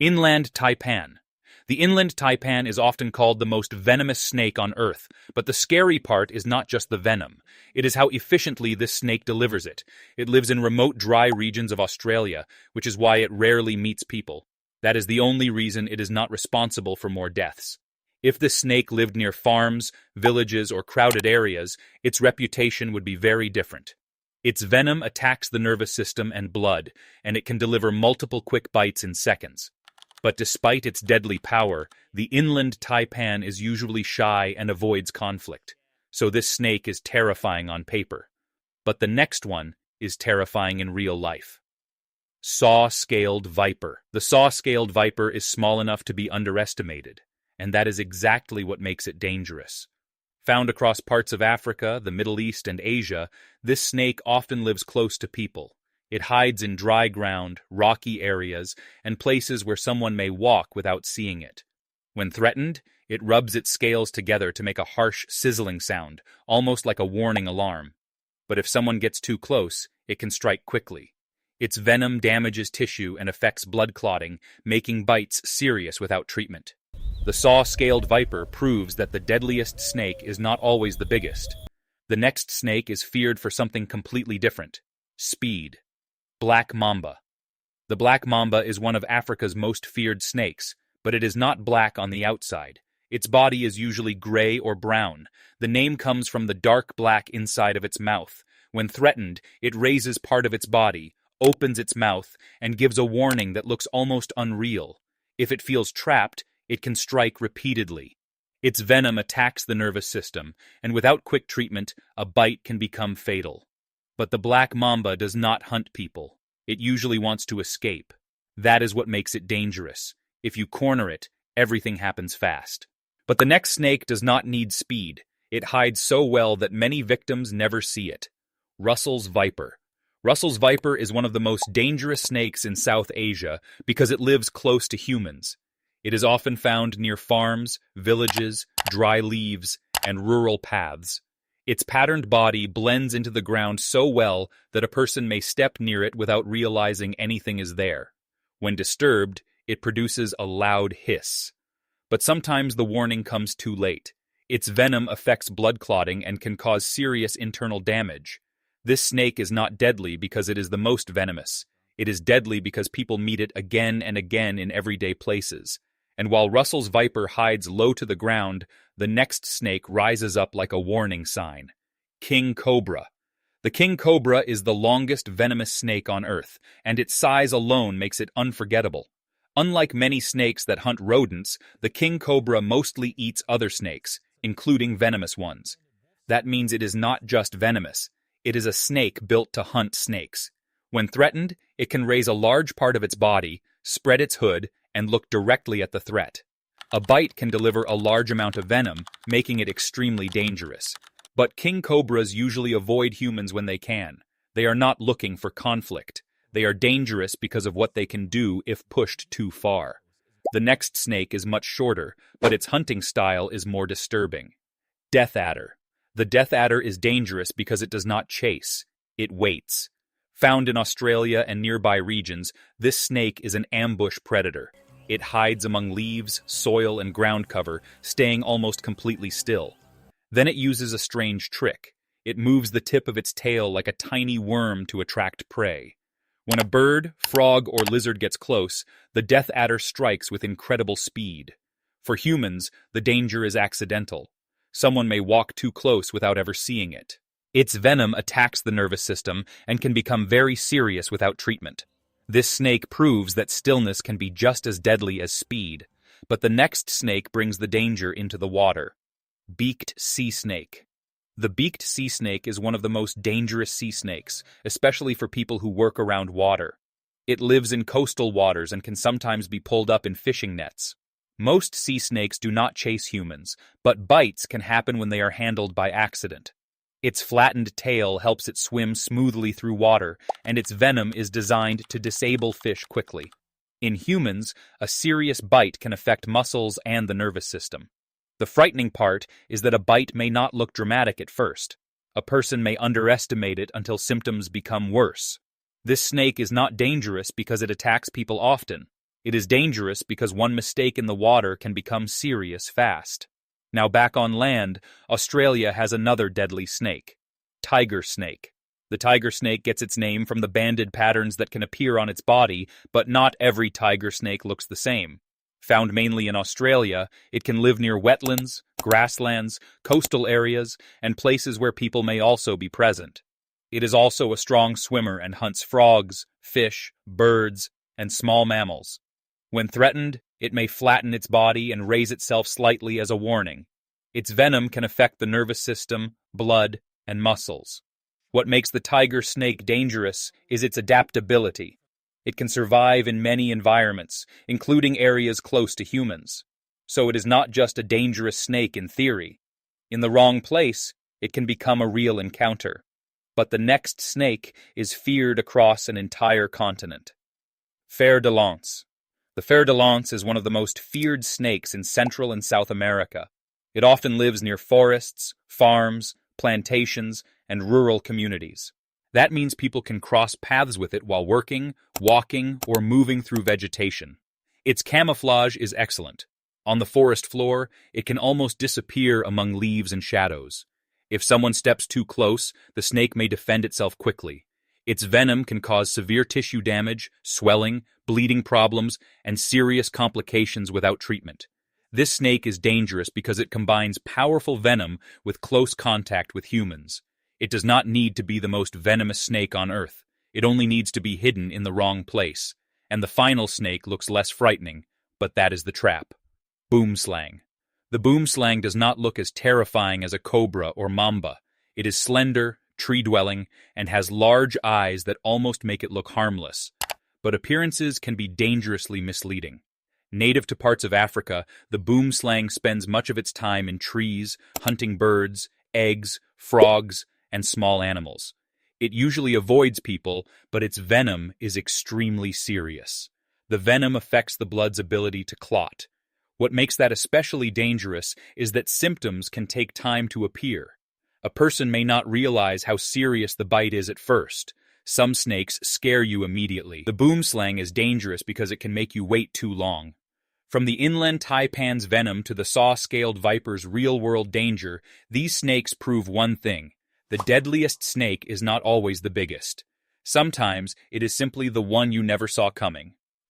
Inland taipan. The inland taipan is often called the most venomous snake on Earth, but the scary part is not just the venom. It is how efficiently this snake delivers it. It lives in remote dry regions of Australia, which is why it rarely meets people. That is the only reason it is not responsible for more deaths. If this snake lived near farms, villages, or crowded areas, its reputation would be very different. Its venom attacks the nervous system and blood, and it can deliver multiple quick bites in seconds. But despite its deadly power, the inland taipan is usually shy and avoids conflict. So this snake is terrifying on paper. But the next one is terrifying in real life. Saw-scaled viper. The saw-scaled viper is small enough to be underestimated, and that is exactly what makes it dangerous. Found across parts of Africa, the Middle East, and Asia, this snake often lives close to people. It hides in dry ground, rocky areas, and places where someone may walk without seeing it. When threatened, it rubs its scales together to make a harsh, sizzling sound, almost like a warning alarm. But if someone gets too close, it can strike quickly. Its venom damages tissue and affects blood clotting, making bites serious without treatment. The saw-scaled viper proves that the deadliest snake is not always the biggest. The next snake is feared for something completely different: speed. Black mamba. The black mamba is one of Africa's most feared snakes, but it is not black on the outside. Its body is usually gray or brown. The name comes from the dark black inside of its mouth. When threatened, it raises part of its body, opens its mouth, and gives a warning that looks almost unreal. If it feels trapped, it can strike repeatedly. Its venom attacks the nervous system, and without quick treatment, a bite can become fatal. But the black mamba does not hunt people. It usually wants to escape. That is what makes it dangerous. If you corner it, everything happens fast. But the next snake does not need speed. It hides so well that many victims never see it. Russell's viper. Russell's viper is one of the most dangerous snakes in South Asia because it lives close to humans. It is often found near farms, villages, dry leaves, and rural paths. Its patterned body blends into the ground so well that a person may step near it without realizing anything is there. When disturbed, it produces a loud hiss. But sometimes the warning comes too late. Its venom affects blood clotting and can cause serious internal damage. This snake is not deadly because it is the most venomous. It is deadly because people meet it again and again in everyday places. And while Russell's viper hides low to the ground, the next snake rises up like a warning sign. King cobra. The king cobra is the longest venomous snake on Earth, and its size alone makes it unforgettable. Unlike many snakes that hunt rodents, the king cobra mostly eats other snakes, including venomous ones. That means it is not just venomous. It is a snake built to hunt snakes. When threatened, it can raise a large part of its body, spread its hood, and look directly at the threat. A bite can deliver a large amount of venom, making it extremely dangerous. But king cobras usually avoid humans when they can. They are not looking for conflict. They are dangerous because of what they can do if pushed too far. The next snake is much shorter, but its hunting style is more disturbing. Death adder. The death adder is dangerous because it does not chase. It waits. Found in Australia and nearby regions, this snake is an ambush predator. It hides among leaves, soil, and ground cover, staying almost completely still. Then it uses a strange trick. It moves the tip of its tail like a tiny worm to attract prey. When a bird, frog, or lizard gets close, the death adder strikes with incredible speed. For humans, the danger is accidental. Someone may walk too close without ever seeing it. Its venom attacks the nervous system and can become very serious without treatment. This snake proves that stillness can be just as deadly as speed. But the next snake brings the danger into the water. Beaked sea snake. The beaked sea snake is one of the most dangerous sea snakes, especially for people who work around water. It lives in coastal waters and can sometimes be pulled up in fishing nets. Most sea snakes do not chase humans, but bites can happen when they are handled by accident. Its flattened tail helps it swim smoothly through water, and its venom is designed to disable fish quickly. In humans, a serious bite can affect muscles and the nervous system. The frightening part is that a bite may not look dramatic at first. A person may underestimate it until symptoms become worse. This snake is not dangerous because it attacks people often. It is dangerous because one mistake in the water can become serious fast. Now back on land, Australia has another deadly snake, tiger snake. The tiger snake gets its name from the banded patterns that can appear on its body, but not every tiger snake looks the same. Found mainly in Australia, it can live near wetlands, grasslands, coastal areas, and places where people may also be present. It is also a strong swimmer and hunts frogs, fish, birds, and small mammals. When threatened, it may flatten its body and raise itself slightly as a warning. Its venom can affect the nervous system, blood, and muscles. What makes the tiger snake dangerous is its adaptability. It can survive in many environments, including areas close to humans. So it is not just a dangerous snake in theory. In the wrong place, it can become a real encounter. But the next snake is feared across an entire continent. Fer-de-Lance. The Fer-de-Lance is one of the most feared snakes in Central and South America. It often lives near forests, farms, plantations, and rural communities. That means people can cross paths with it while working, walking, or moving through vegetation. Its camouflage is excellent. On the forest floor, it can almost disappear among leaves and shadows. If someone steps too close, the snake may defend itself quickly. Its venom can cause severe tissue damage, swelling, bleeding problems, and serious complications without treatment. This snake is dangerous because it combines powerful venom with close contact with humans. It does not need to be the most venomous snake on Earth. It only needs to be hidden in the wrong place. And the final snake looks less frightening, but that is the trap. Boomslang. The boomslang does not look as terrifying as a cobra or mamba. It is slender, tree-dwelling, and has large eyes that almost make it look harmless. But appearances can be dangerously misleading. Native to parts of Africa, the boomslang spends much of its time in trees, hunting birds, eggs, frogs, and small animals. It usually avoids people, but its venom is extremely serious. The venom affects the blood's ability to clot. What makes that especially dangerous is that symptoms can take time to appear. A person may not realize how serious the bite is at first. Some snakes scare you immediately. The boomslang is dangerous because it can make you wait too long. From the inland taipan's venom to the saw-scaled viper's real-world danger, these snakes prove one thing. The deadliest snake is not always the biggest. Sometimes it is simply the one you never saw coming.